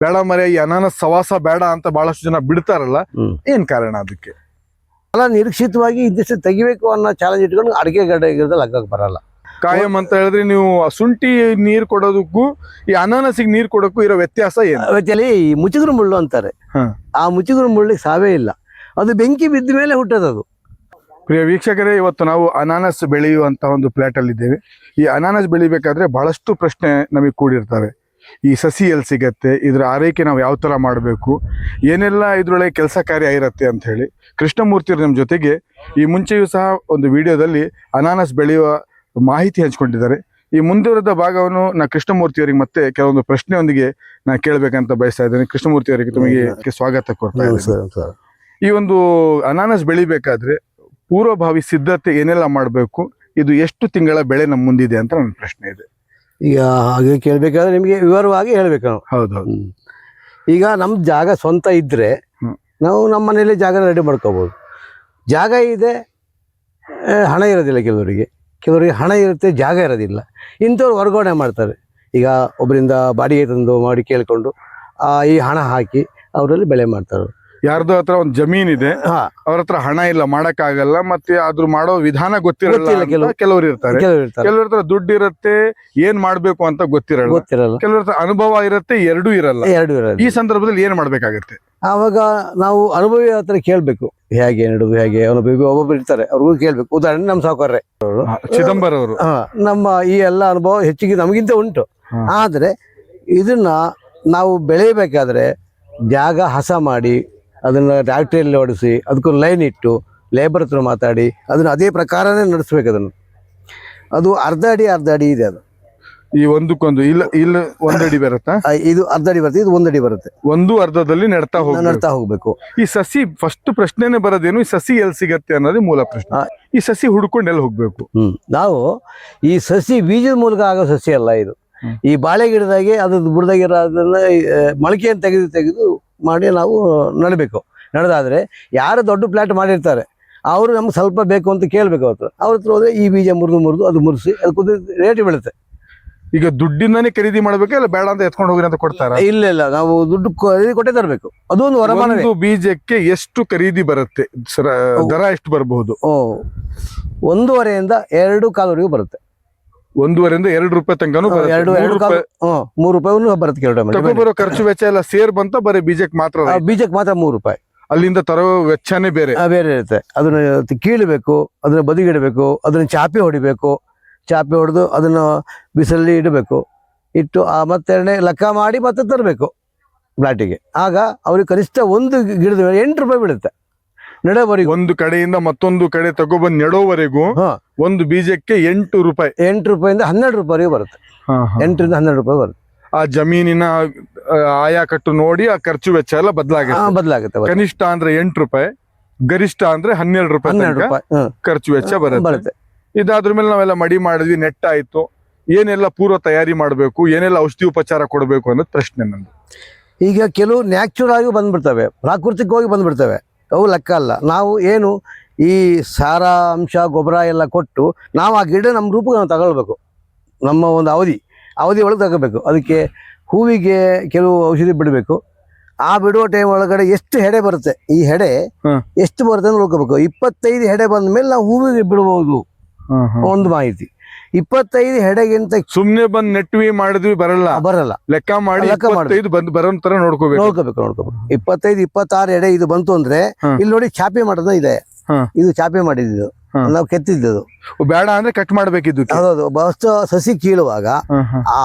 ಬೇಡ ಮರೆ ಈ ಅನಾನಸ್ ಸವಾಸ ಬೇಡ ಅಂತ ಬಹಳಷ್ಟು ಜನ ಬಿಡ್ತಾರಲ್ಲ, ಏನ್ ಕಾರಣ ಅದಕ್ಕೆ? ಅಲ್ಲ, ನಿರೀಕ್ಷಿತವಾಗಿ ಇದಿಷ್ಟು ತೆಗಿಬೇಕು ಅನ್ನೋ ಚಾಲೆಂಜ್ ಇಟ್ಕೊಂಡು ಅಡಿಕೆ ಗಿಡದಲ್ಲಿ ಹಗ್ಗಕ್ಕೆ ಬರಲ್ಲ. ಕಾಯಂ ಅಂತ ಹೇಳಿದ್ರೆ ನೀವು ಶುಂಠಿ ನೀರ್ ಕೊಡೋದಕ್ಕೂ ಈ ಅನಾನಸಿಗೆ ನೀರ್ ಕೊಡೋಕ್ಕೂ ಇರೋ ವ್ಯತ್ಯಾಸ ಏನು? ಅವತ್ತಲ್ಲಿ ಈ ಮುಚ್ಚುಗುರು ಮುಳ್ಳು ಅಂತಾರೆ. ಆ ಮುಚ್ಚುಗುರು ಮುಳ್ಳಿಗೆ ಸಾವೇ ಇಲ್ಲ, ಅದು ಬೆಂಕಿ ಬಿದ್ದ ಮೇಲೆ ಹುಟ್ಟೋದು. ಪ್ರಿಯ ವೀಕ್ಷಕರೇ, ಇವತ್ತು ನಾವು ಅನಾನಸ್ ಬೆಳೆಯುವಂತ ಒಂದು ಪ್ಲಾಟ್ ಅಲ್ಲಿ ಇದ್ದೇವೆ. ಈ ಅನಾನಸ್ ಬೆಳಿಬೇಕಾದ್ರೆ ಬಹಳಷ್ಟು ಪ್ರಶ್ನೆ ನಮಗೆ ಕೂಡಿರ್ತವೆ. ಈ ಸಸಿ ಎಲ್ಲಿ ಸಿಗತ್ತೆ, ಇದ್ರ ಆರೈಕೆ ನಾವು ಯಾವ ತರ ಮಾಡಬೇಕು, ಏನೆಲ್ಲ ಇದ್ರೊಳಗೆ ಕೆಲಸ ಕಾರ್ಯ ಇರತ್ತೆ ಅಂತ ಹೇಳಿ ಕೃಷ್ಣಮೂರ್ತಿಯವರು ನಮ್ಮ ಜೊತೆಗೆ ಈ ಮುಂಚೆಯೂ ಸಹ ಒಂದು ವಿಡಿಯೋದಲ್ಲಿ ಅನಾನಸ್ ಬೆಳೆಯುವ ಮಾಹಿತಿ ಹಂಚ್ಕೊಂಡಿದ್ದಾರೆ. ಈ ಮುಂದುವರೆದ ಭಾಗವನ್ನು ನಾ ಕೃಷ್ಣಮೂರ್ತಿಯವರಿಗೆ ಮತ್ತೆ ಕೆಲವೊಂದು ಪ್ರಶ್ನೆಯೊಂದಿಗೆ ನಾ ಕೇಳಬೇಕಂತ ಬಯಸ್ತಾ ಇದ್ದೇನೆ. ಕೃಷ್ಣಮೂರ್ತಿಯವರಿಗೆ ತಮಗೆ ಸ್ವಾಗತ ಕೊಡ್ತಾ ಇದ್ದೇನೆ. ಈ ಒಂದು ಅನಾನಸ್ ಬೆಳಿಬೇಕಾದ್ರೆ ಪೂರ್ವಭಾವಿ ಸಿದ್ಧತೆ ಏನೆಲ್ಲ ಮಾಡಬೇಕು, ಇದು ಎಷ್ಟು ತಿಂಗಳ ಬೆಳೆ ನಮ್ಮ ಮುಂದಿದೆ ಅಂತ ನನ್ನ ಪ್ರಶ್ನೆ ಇದೆ. ಈಗ ಹಾಗೆ ಕೇಳಬೇಕಾದ್ರೆ ನಿಮಗೆ ವಿವರವಾಗಿ ಹೇಳ್ಬೇಕು ನಾವು. ಹೌದೌದು. ಈಗ ನಮ್ಮ ಜಾಗ ಸ್ವಂತ ಇದ್ರೆ ನಾವು ನಮ್ಮ ಮನೇಲಿ ಜಾಗ ರೆಡಿ ಮಾಡ್ಕೋಬಹುದು. ಜಾಗ ಇದೆ, ಹಣ ಇರೋದಿಲ್ಲ ಕೆಲವರಿಗೆ ಹಣ ಇರುತ್ತೆ, ಜಾಗ ಇರೋದಿಲ್ಲ. ಇಂಥವ್ರು ವರ್ಗಾವಣೆ ಮಾಡ್ತಾರೆ. ಈಗ ಒಬ್ಬರಿಂದ ಬಾಡಿಗೆ ತಂದು ಮಾಡಿ ಕೇಳಿಕೊಂಡು ಈ ಹಣ ಹಾಕಿ ಅವರಲ್ಲಿ ಬೆಳೆ ಮಾಡ್ತಾರೆ. ಯಾರ್ದೋ ಹತ್ರ ಒಂದು ಜಮೀನಿದೆ, ಅವ್ರ ಹತ್ರ ಹಣ ಇಲ್ಲ, ಮಾಡಕ್ ಆಗಲ್ಲ, ಮತ್ತೆ ಅದ್ರ ಮಾಡೋ ವಿಧಾನ ಗೊತ್ತಿರಲ್ಲ. ಕೆಲವರು ಇರ್ತಾರೆ, ಕೆಲವ್ರ ಹತ್ರ ದುಡ್ಡು ಇರುತ್ತೆ, ಏನ್ ಮಾಡ್ಬೇಕು ಅಂತ ಗೊತ್ತಿರಲ್ಲ. ಕೆಲವ್ರ ಹತ್ರ ಅನುಭವ ಇರುತ್ತೆ, ಎರಡೂ ಇರಲ್ಲ. ಈ ಸಂದರ್ಭದಲ್ಲಿ ಏನ್ ಮಾಡ್ಬೇಕಾಗತ್ತೆ? ಆವಾಗ ನಾವು ಅನುಭವಿ ಹತ್ರ ಕೇಳ್ಬೇಕು, ಹೇಗೆ ನಡುವೆ ಹೇಗೆ ಅನುಭವಿ ಒಬ್ಬೊಬ್ರು ಇರ್ತಾರೆ, ಅವ್ರಿಗೂ ಕೇಳ್ಬೇಕು. ಉದಾಹರಣೆ ನಮ್ಮ ಸಾವುಕಾರ್ರೆ ಚಿದಂಬರ ಅವರು, ನಮ್ಮ ಈ ಎಲ್ಲ ಅನುಭವ ಹೆಚ್ಚಿಗೆ ನಮಗಿಂತ ಉಂಟು. ಆದ್ರೆ ಇದನ್ನ ನಾವು ಬೆಳೆಯಬೇಕಾದ್ರೆ ಜಾಗ ಹಸ ಮಾಡಿ ಅದನ್ನ ಟ್ರ್ಯಾಕ್ಟರಿಯಲ್ಲಿ ಓಡಿಸಿ ಅದಕ್ಕೊಂದು ಲೈನ್ ಇಟ್ಟು ಲೇಬರ್ ಹತ್ರ ಮಾತಾಡಿ ಅದನ್ನ ಅದೇ ಪ್ರಕಾರನೇ ನಡೆಸ್ಬೇಕು. ಅದನ್ನು ಅದು ಅರ್ಧ ಅಡಿ ಇದೆ. ಅದು ಈ ಒಂದಕ್ಕೊಂದು ಇಲ್ಲ ಒಂದಡಿ ಬರುತ್ತಾ? ಇದು ಅರ್ಧ ಅಡಿ ಬರುತ್ತೆ, ಇದು ಒಂದಡಿ ಬರುತ್ತೆ. ಒಂದು ಅರ್ಧದಲ್ಲಿ ನೆಡ್ತಾ ಹೋಗ್ಬೇಕು. ಈ ಸಸಿ ಫಸ್ಟ್ ಪ್ರಶ್ನೆನೇ ಬರೋದೇನು, ಈ ಸಸಿ ಎಲ್ಲಿ ಸಿಗತ್ತೆ ಅನ್ನೋದೇ ಮೂಲ ಪ್ರಶ್ನೆ. ಈ ಸಸಿ ಹುಡ್ಕೊಂಡು ಎಲ್ಲಿ ಹೋಗ್ಬೇಕು? ನಾವು ಈ ಸಸಿ ಬೀಜದ ಮೂಲಕ ಆಗೋ ಸಸಿ ಅಲ್ಲ ಇದು. ಈ ಬಾಳೆ ಗಿಡದಾಗೆ ಅದ್ರದ್ದು ಬುಡದಾಗಿರೋದನ್ನ ಮೊಳಕೆಯನ್ನು ತೆಗೆದು ಮಾಡಿ ನಾವು ನಡಬೇಕು. ನಡೆದಾದ್ರೆ ಯಾರು ದೊಡ್ಡ ಪ್ಲಾಟ್ ಮಾಡಿರ್ತಾರೆ ಅವರು ನಮ್ಗೆ ಸ್ವಲ್ಪ ಬೇಕು ಅಂತ ಕೇಳ್ಬೇಕು. ಅವ್ರ ಹತ್ರ ಹೋದ್ರೆ ಈ ಬೀಜ ಮುರಿದು ಅದು ಮುರಿಸಿ ಅದಕ್ಕೆ ರೇಟ್ ಬೀಳುತ್ತೆ. ಈಗ ದುಡ್ಡಿಂದಾನೇ ಖರೀದಿ ಮಾಡ್ಬೇಕು, ಇಲ್ಲ ಬೇಡ ಅಂತ ಎತ್ಕೊಂಡು ಹೋಗಿ ಅಂತ ಕೊಡ್ತಾರ? ಇಲ್ಲ, ನಾವು ದುಡ್ಡು ಖರೀದಿ ಕೊಟ್ಟೆ ತರಬೇಕು. ಅದು ಒಂದು ವರಮಾನ. ಬೀಜಕ್ಕೆ ಎಷ್ಟು ಖರೀದಿ ಬರುತ್ತೆ, ದರ ಎಷ್ಟು ಬರಬಹುದು? 1.5 ರಿಂದ 2.25 ಬರುತ್ತೆ. 1.5 ರಿಂದ 2 ರೂಪಾಯಿ ತನಕ 3 ರೂಪಾಯಿ ಬರುತ್ತೆ. ಬರೋ ಖರ್ಚು ವೆಚ್ಚ ಎಲ್ಲ ಸೇರ್ ಬಂತ ಬರೀ ಬೀಜಕ್ಕೆ ಮಾತ್ರ? ಬೀಜಕ್ಕೆ ಮಾತ್ರ 3 ರೂಪಾಯಿ. ಅಲ್ಲಿಂದ ತರೋ ವೆಚ್ಚನೇ ಬೇರೆ ಇರುತ್ತೆ. ಅದನ್ನ ಕೀಳಬೇಕು, ಅದನ್ನ ಬದಿಗಿಡಬೇಕು, ಅದನ್ನ ಚಾಪೆ ಹೊಡಿಬೇಕು. ಚಾಪೆ ಹೊಡೆದು ಅದನ್ನ ಬಿಸಿಲಲ್ಲಿ ಇಡಬೇಕು. ಇಟ್ಟು ಮತ್ತೆ ಲೆಕ್ಕ ಮಾಡಿ ಮತ್ತೆ ತರಬೇಕು ಪ್ಲಾಟಿಗೆ. ಆಗ ಅವ್ರಿಗೆ ಕನಿಷ್ಠ ಒಂದು ಗಿಡದ 8 ರೂಪಾಯಿ ಬೀಳುತ್ತೆ ನೆಡೋವರೆಗೂ. ಒಂದು ಕಡೆಯಿಂದ ಮತ್ತೊಂದು ಕಡೆ ತಗೊಬಂದ್ ನೆಡೋವರೆಗೂ ಒಂದು ಬೀಜಕ್ಕೆ 8 ರೂಪಾಯಿ. 8 ರೂಪಾಯಿಂದ 12 ರೂಪಾಯಿವರೆಗೂ ಬರುತ್ತೆ. 8 ರಿಂದ 12 ರೂಪಾಯಿ ಬರುತ್ತೆ. ಆ ಜಮೀನಿನ ಆಯಾ ಕಟ್ಟು ನೋಡಿ ಆ ಖರ್ಚು ವೆಚ್ಚ ಎಲ್ಲ ಬದಲಾಗುತ್ತೆ. ಕನಿಷ್ಠ ಅಂದ್ರೆ 8 ರೂಪಾಯಿ, ಗರಿಷ್ಠ ಅಂದ್ರೆ 12 ರೂಪಾಯಿ ಖರ್ಚು ವೆಚ್ಚ ಬರುತ್ತೆ. ಇದಾದ್ರ ಮೇಲೆ ನಾವೆಲ್ಲ ಮಡಿ ಮಾಡಿದ್ವಿ, ನೆಟ್ ಆಯ್ತು, ಏನೆಲ್ಲ ಪೂರ್ವ ತಯಾರಿ ಮಾಡ್ಬೇಕು, ಏನೆಲ್ಲ ಔಷಧಿ ಉಪಚಾರ ಕೊಡ್ಬೇಕು ಅನ್ನೋದು ಪ್ರಶ್ನೆ ನಂದು. ಈಗ ಕೆಲವು ನ್ಯಾಚುರಲ್ ಆಗಿ ಬಂದ್ಬಿಡ್ತವೆ, ಪ್ರಾಕೃತಿಕವಾಗಿ ಬಂದ್ಬಿಡ್ತವೆ, ಅವು ಲೆಕ್ಕ ಅಲ್ಲ. ನಾವು ಏನು ಈ ಸಾರ ಅಂಶ ಗೊಬ್ಬರ ಎಲ್ಲ ಕೊಟ್ಟು ನಾವು ಆ ಗಿಡ ನಮ್ಮ ರೂಪಕ್ಕೆ ನಾವು ತಗೊಳ್ಬೇಕು. ನಮ್ಮ ಒಂದು ಅವಧಿ ಒಳಗೆ ತಗೋಬೇಕು. ಅದಕ್ಕೆ ಹೂವಿಗೆ ಕೆಲವು ಔಷಧಿ ಬಿಡಬೇಕು. ಆ ಬಿಡುವ ಟೈಮ್ ಒಳಗಡೆ ಎಷ್ಟು ಹೆಡೆ ಬರುತ್ತೆ, ಈ ಹೆಡೆ ಎಷ್ಟು ಬರುತ್ತೆ ಅಂತ ನೋಡ್ಕೋಬೇಕು. 25 ಹೆಡೆ ಬಂದ ಮೇಲೆ ನಾವು ಹೂವಿಗೆ ಬಿಡಬಹುದು. ಒಂದು ಮಾಹಿತಿ, 25 ಹೆಡೆಗಿಂತ ಸುಮ್ನೆ ಬಂದ್ ನೆಟ್ವಿ ಮಾಡಿದ್ವಿ ಬರಲ್ಲ. ಲೆಕ್ಕ ಮಾಡಿ ಬರೋ ತರ ನೋಡ್ಕೋಬೇಕು. 25, 26 ಹೆಡೆ ಇದು ಬಂತು ಅಂದ್ರೆ ಇಲ್ಲಿ ನೋಡಿ ಚಾಪೆ ಮಾಡೋದು ಇದೆ. ಇದು ಚಾಪೆ ಮಾಡಿದ್ದು ನಾವು ಕೆತ್ತಿದ್ದು. ಬೇಡ ಅಂದ್ರೆ ಕಟ್ ಮಾಡ್ಬೇಕಿದ್ದು. ಹೌದು. ಬಸ್ ಸಸಿ ಕೀಳುವಾಗ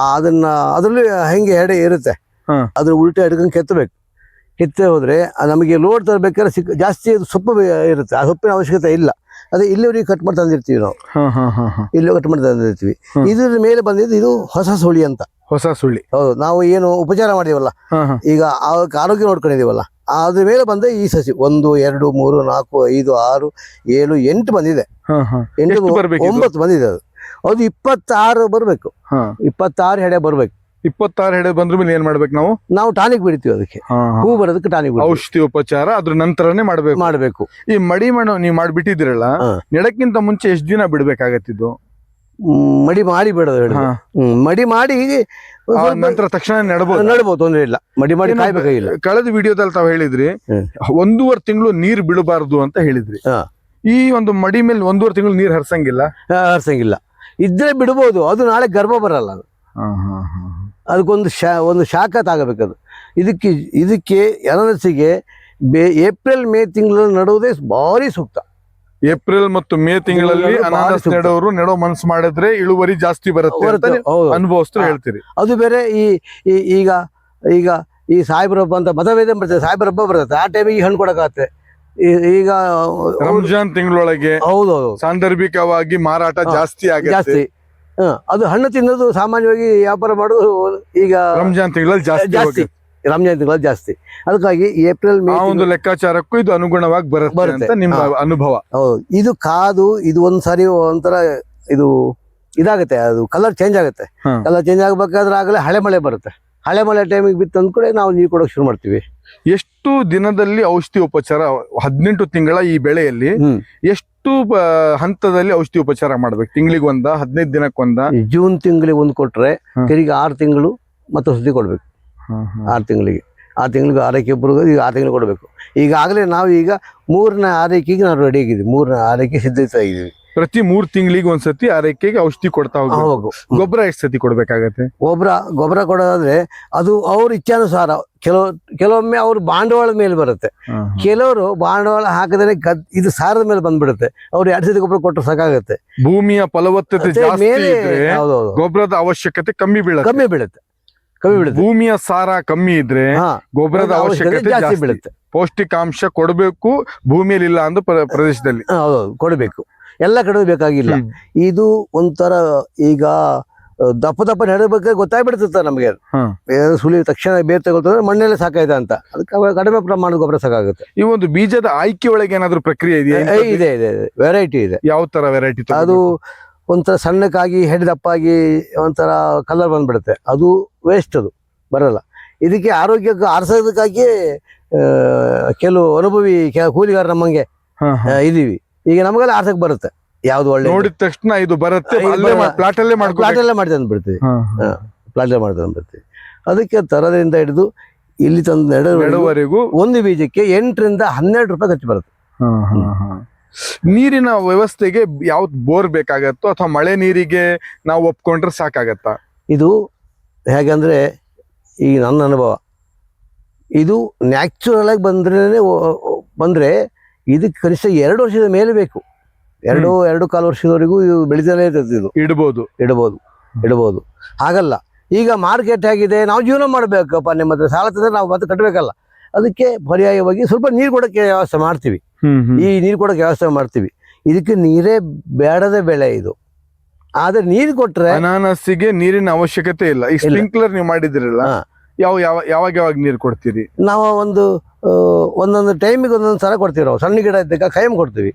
ಅದ್ರಲ್ಲಿ ಹೆಂಗೆ ಹೆಡೆ ಇರುತ್ತೆ, ಅದ್ರ ಉಲ್ಟೆ ಹಿಡ್ಕೊಂಡು ಕೆತ್ತೆ ಹೋದ್ರೆ ನಮಗೆ ಲೋಡ್ ತರಬೇಕಾದ್ರೆ ಜಾಸ್ತಿ ಸೊಪ್ಪು ಇರುತ್ತೆ. ಆ ಸೊಪ್ಪಿನ ಅವಶ್ಯಕತೆ ಇಲ್ಲ. ಅದೇ ಇಲ್ಲಿವರೆಗೆ ಕಟ್ ಮಾಡಿ ತಂದಿರ್ತೀವಿ ನಾವು. ಇಲ್ಲಿ ಕಟ್ ಮಾಡಿ ತಂದಿರ್ತೀವಿ. ಇದ್ರ ಮೇಲೆ ಬಂದಿದ್ದು ಇದು ಹೊಸ ಸುಳಿ ಅಂತ. ಹೊಸ ಸುಳಿ. ಹೌದು. ನಾವು ಏನು ಉಪಚಾರ ಮಾಡಿದೀವಲ್ಲ, ಈಗ ಆರೋಗ್ಯ ನೋಡ್ಕೊಂಡಿದೀವಲ್ಲ, ಅದ್ರ ಮೇಲೆ ಬಂದ ಈ ಸಸಿ 1, 2, 3, 4, 5, 6, 7, 8 ಬಂದಿದೆ. 9 ಬಂದಿದೆ. ಅದು 26 ಬರ್ಬೇಕು. 26 ಹೆಡೆ ಬರ್ಬೇಕು. 26 ಹೆಡೆ ಬಂದ್ರ ಮೇಲೆ ಏನ್ ಮಾಡ್ಬೇಕು? ನಾವು ಟಾನಿಕ್ ಬಿಡ್ತೀವಿ. ಅದಕ್ಕೆ ಹೂ ಬರೋದಕ್ಕೆ ಟಾನಿಕ್, ಔಷಧಿ ಉಪಚಾರ ಅದ್ರ ನಂತರನೇ ಮಾಡ್ಬೇಕು. ಈ ಮಡಿ ಮಣ್ಣು ನೀವ್ ಮಾಡ್ಬಿಟ್ಟಿದಿರಲ್ಲ, ನೆಡಕ್ಕಿಂತ ಮುಂಚೆ ಎಷ್ಟ್ ದಿನ ಬಿಡ್ಬೇಕಾಗತ್ತಿದ್ದು? ಮಡಿ ಮಾಡಿ ಬಿಡೋದು ಹೇಳಿದ್ರು. ಹಾ. ಮಡಿ ಮಾಡಿ ಆ ನಂತರ ತಕ್ಷಣ ನೆಡಬಹುದು. ನಡ್ಬೋದು, ತೊಂದ್ರೆ ಇಲ್ಲ. ಮಡಿ ಮಾಡಿ ಕಾಯ್ಬೇಕಾಗಿಲ್ಲ. ಕಳೆದ ವಿಡಿಯೋದಲ್ಲಿ ತಾವು ಹೇಳಿದ್ರಿ 1.5 ತಿಂಗಳು ನೀರ್ ಬಿಡಬಾರ್ದು ಅಂತ ಹೇಳಿದ್ರಿ. ಹಾ. ಈ ಒಂದು ಮಡಿ ಮೇಲೆ 1.5 ತಿಂಗಳು ನೀರ್ ಹರ್ಸಂಗಿಲ್ಲ. ಹರ್ಸಂಗಿಲ್ಲ. ಇದ್ರೆ ಬಿಡ್ಬೋದು, ಅದು ನಾಳೆ ಗರ್ಭ ಬರಲ್ಲ. ಅದು ಅದಕ್ಕೊಂದು ಒಂದು ಶಾಖ ತಾಗಬೇಕದು. ಇದಕ್ಕೆ ಅನಾನಸಿಗೆ ಏಪ್ರಿಲ್ ಮೇ ತಿಂಗಳಲ್ಲಿ ನಡುವುದೇ ಭಾರಿ ಸೂಕ್ತ. ಏಪ್ರಿಲ್ ಮತ್ತು ಮೇ ತಿಂಗಳಲ್ಲಿ ಅನಾನಸ್ ನೆಡೋ ಮನಸ್ಸು ಮಾಡಿದ್ರೆ ಇಳುವರಿ ಜಾಸ್ತಿ ಬರುತ್ತೆ ಅಂತ ಅನುಭವಸ್ಥರು ಹೇಳ್ತೀರಿ. ಅದು ಬೇರೆ. ಈಗ ಈಗ ಈ ಸಾಯಿಬರಬ್ಬ ಅಂತ ಮತಭೇದ ಬರ್ತದೆ, ಸಾಯಿಬರಬ್ಬ ಬರ್ತದೆ, ಆ ಟೈಮಿಗೆ ಹಣ್ಣು ಕೊಡಕಾಗತ್ತೆ. ಈಗ ರಂಜಾನ್ ತಿಂಗಳೊಳಗೆ ಹೌದೌದು ಸಾಂದರ್ಭಿಕವಾಗಿ ಮಾರಾಟ ಜಾಸ್ತಿ ಜಾಸ್ತಿ. ಅದು ಹಣ್ಣು ತಿನ್ನೋದು ಸಾಮಾನ್ಯವಾಗಿ ವ್ಯಾಪಾರ ಮಾಡೋದು ಈಗ ರಂಜಾನ್ ತಿಂಗಳಲ್ಲಿ ಜಾಸ್ತಿ. ರಂಜಾನ್ ತಿಂಗಳಲ್ಲಿ ಜಾಸ್ತಿ. ಅದಕ್ಕಾಗಿ ಏಪ್ರಿಲ್ ಮೇ ಒಂದು ಲೆಕ್ಕಾಚಾರಕ್ಕೂ ಇದು ಅನುಗುಣವಾಗಿ ಬರುತ್ತೆ ಅಂತ ನಿಮ್ಮ ಅನುಭವ. ಹೌದು. ಇದು ಕಾದು ಇದು ಒಂದ್ಸಾರಿ ಒಂಥರ ಇದು ಇದಾಗುತ್ತೆ, ಅದು ಕಲರ್ ಚೇಂಜ್ ಆಗುತ್ತೆ. ಕಲರ್ ಚೇಂಜ್ ಆಗ್ಬೇಕಾದ್ರೆ ಆಗಲೇ ಹಳೆ ಮಳೆ ಬರುತ್ತೆ. ಹಳೆ ಮಳೆ ಟೈಮಿಗೆ ಬಿತ್ತು ಅಂದ ಕೂಡ ನಾವು ನೀರು ಕೊಡೋಕೆ ಶುರು ಮಾಡ್ತೀವಿ. ಎಷ್ಟು ದಿನದಲ್ಲಿ ಔಷಧಿ ಉಪಚಾರ? 18 ತಿಂಗಳ ಈ ಬೆಳೆಯಲ್ಲಿ ಎಷ್ಟು ಹಂತದಲ್ಲಿ ಔಷಧಿ ಉಪಚಾರ ಮಾಡ್ಬೇಕು? ತಿಂಗಳಿಗೆ ಒಂದ, 15 ದಿನಕ್ಕೊಂದ? ಜೂನ್ ತಿಂಗಳಿಗೆ ಒಂದು ಕೊಟ್ರೆ ತಿರುಗಿ 6 ತಿಂಗಳು ಮತ್ತೆ ಔಷಧಿ ಕೊಡ್ಬೇಕು. 6 ತಿಂಗಳಿಗೆ 6 ತಿಂಗಳಿಗೆ ಆರೈಕೆ ಬರೋದು. ಈಗ 6 ತಿಂಗಳು ಕೊಡಬೇಕು. ಈಗಾಗಲೇ ನಾವು ಈಗ 3ನೇ ಆರೈಕೆಗೆ ನಾವು ರೆಡಿ ಆಗಿದ್ದೀವಿ. 3ನೇ ಆರೈಕೆ ಸಿದ್ಧವಾಗಿದ್ದೀವಿ. ಪ್ರತಿ 3 ತಿಂಗಳಿಗೆ ಒಂದ್ಸತಿ ಆರೈಕೆಗೆ ಔಷಧಿ ಕೊಡ್ತಾ ಹೋಗ್ಬೇಕು. ಗೊಬ್ಬರ ಎಷ್ಟು ಸತಿ ಕೊಡ್ಬೇಕಾಗತ್ತೆ? ಗೊಬ್ಬರ ಕೊಡೋದಾದ್ರೆ ಅದು ಅವ್ರ ಇಚ್ಛಾನುಸಾರ. ಕೆಲವೊಮ್ಮೆ ಅವ್ರು ಬಂಡವಾಳ ಮೇಲೆ ಬರುತ್ತೆ. ಕೆಲವರು ಬಂಡವಾಳ ಹಾಕಿದ್ರೆ ಇದು ಸಾರದ ಮೇಲೆ ಬಂದ್ಬಿಡುತ್ತೆ. ಅವ್ರು 2 ಸತಿ ಗೊಬ್ಬರ ಕೊಟ್ಟರೆ ಸಾಕಾಗುತ್ತೆ. ಭೂಮಿಯ ಫಲವತ್ತತೆ ಜಾಸ್ತಿ ಇದ್ರೆ ಗೊಬ್ಬರದ ಅವಶ್ಯಕತೆ ಕಮ್ಮಿ ಬೀಳುತ್ತೆ. ಭೂಮಿಯ ಸಾರ ಕಮ್ಮಿ ಇದ್ರೆ ಗೊಬ್ಬರದ ಅವಶ್ಯಕತೆ ಜಾಸ್ತಿ ಬೀಳುತ್ತೆ. ಪೌಷ್ಟಿಕಾಂಶ ಕೊಡಬೇಕು ಭೂಮಿಯಲ್ಲಿ ಇಲ್ಲ ಅಂದ ಪ್ರದೇಶದಲ್ಲಿ. ಕೊಡಬೇಕು. ಎಲ್ಲ ಕಡೆ ಬೇಕಾಗಿಲ್ಲ. ಇದು ಒಂಥರ ಈಗ ದಪ್ಪ ನೆಡಬೇಕಾದ್ರೆ ಗೊತ್ತಾಗ್ಬಿಡ್ತದೆ ನಮಗೆ. ಸುಳಿ ತಕ್ಷಣ ಬೇರ್ ತಗೊಳ್ತಂದ್ರೆ ಮಣ್ಣಲ್ಲೇ ಸಾಕಾಯ್ತ ಅಂತ. ಅದಕ್ಕೆ ಕಡಿಮೆ ಪ್ರಮಾಣದ ಗೊಬ್ಬರ ಸಾಕಾಗುತ್ತೆ. ಈ ಒಂದು ಬೀಜದ ಆಯ್ಕೆ ಒಳಗೆ ಏನಾದ್ರು ಪ್ರಕ್ರಿಯೆ ಇದೆಯಾ? ಇದೆ ವೆರೈಟಿ ಇದೆ. ಯಾವ ತರ ವೆರೈಟಿ? ಅದು ಒಂಥರ ಸಣ್ಣಕ್ಕಾಗಿ ಹೆಡ್ ದಪ್ಪಾಗಿ ಒಂಥರ ಕಲರ್ ಬಂದ್ಬಿಡುತ್ತೆ. ಅದು ವೇಸ್ಟ್, ಅದು ಬರಲ್ಲ. ಇದಕ್ಕೆ ಆರೋಗ್ಯಕ್ಕೆ ಆರಿಸೋದಕ್ಕಾಗಿ ಕೆಲವು ಅನುಭವಿ ಕೂಲಿಗಾರ ನಮ್ಮಂಗೆ ಇದೀವಿ. ಈಗ ನಮಗೆಲ್ಲ ಆರ್ಸಕ್ ಬರುತ್ತೆ. ಯಾವ್ದು ಒಳ್ಳೆ ನೋಡಿದ ತಕ್ಷಣ ಇದು ಬರುತ್ತೆ, ಪ್ಲಾಟ್ ಅಲ್ಲೇ ಮಾಡ್ತಾ ಅಂದ್ಬಿಡ್ತೀವಿ. ಪ್ಲಾಟಲ್ಲೇ ಮಾಡ್ತಾ ಅಂದ್ಬಿಡ್ತೀವಿ. ಅದಕ್ಕೆ ತರದಿಂದ ಹಿಡಿದು ಇಲ್ಲಿ ತಂದು ನೆಡುವವರೆಗೂ ಒಂದು ಬೀಜಕ್ಕೆ 8 ರಿಂದ 12 ರೂಪಾಯಿ ಖರ್ಚು ಬರುತ್ತೆ. ನೀರಿನ ವ್ಯವಸ್ಥೆಗೆ ಯಾವ್ದು ಬೋರ್ ಬೇಕಾಗತ್ತೋ ಅಥವಾ ಮಳೆ ನೀರಿಗೆ ನಾವು ಒಪ್ಕೊಂಡ್ರೆ ಸಾಕಾಗತ್ತಾ? ಇದು ಹೇಗಂದ್ರೆ ಈಗ ನನ್ನ ಅನುಭವ, ಇದು ನ್ಯಾಚುರಲ್ ಆಗಿ ಬಂದ್ರೆ ಇದಕ್ಕೆ ಕನಿಷ್ಠ 2 ವರ್ಷದ ಮೇಲೆ ಬೇಕು. 2.25 ವರ್ಷದವರೆಗೂ ಇದು ಬೆಳಿತಾನೆ ಇರ್ತದೆ. ಇದು ಇಡಬಹುದು. ಹಾಗಲ್ಲ. ಈಗ ಮಾರ್ಕೆಟ್ ಆಗಿದೆ, ನಾವು ಜೀವನ ಮಾಡಬೇಕಪ್ಪ. ನಿಮ್ಮ ಹತ್ರ ಸಾಲ ತಂದ್ರೆ ನಾವು ಮತ್ತೆ ಕಟ್ಟಬೇಕಲ್ಲ. ಅದಕ್ಕೆ ಪರ್ಯಾಯವಾಗಿ ಸ್ವಲ್ಪ ನೀರು ಕೊಡೋಕ್ಕೆ ವ್ಯವಸ್ಥೆ ಮಾಡ್ತೀವಿ. ನೀರು ಕೊಡೋಕೆ ವ್ಯವಸ್ಥೆ ಮಾಡ್ತೀವಿ. ಇದಕ್ಕೆ ನೀರೇ ಬೇಡದ ಬೆಳೆ ಇದು. ಆದ್ರೆ ನೀರು ಕೊಟ್ರೆ ಅನಾನಸಿಗೆ ನೀರಿನ ಅವಶ್ಯಕತೆ ಇಲ್ಲ. ಈ ಸ್ಪ್ರಿಂಕ್ಲರ್ ನೀವು ಮಾಡಿದಿರಲ್ಲ, ಯಾವಾಗ ನೀರು ಕೊಡ್ತೀರಿ? ನಾವು ಒಂದೊಂದು ಟೈಮಿಗೆ ಒಂದೊಂದು ಸಲ ಕೊಡ್ತೀವಿ. ನಾವು ಸಣ್ಣ ಗಿಡ ಇದ್ದಾಗ ಕಾಯಂ ಕೊಡ್ತೀವಿ.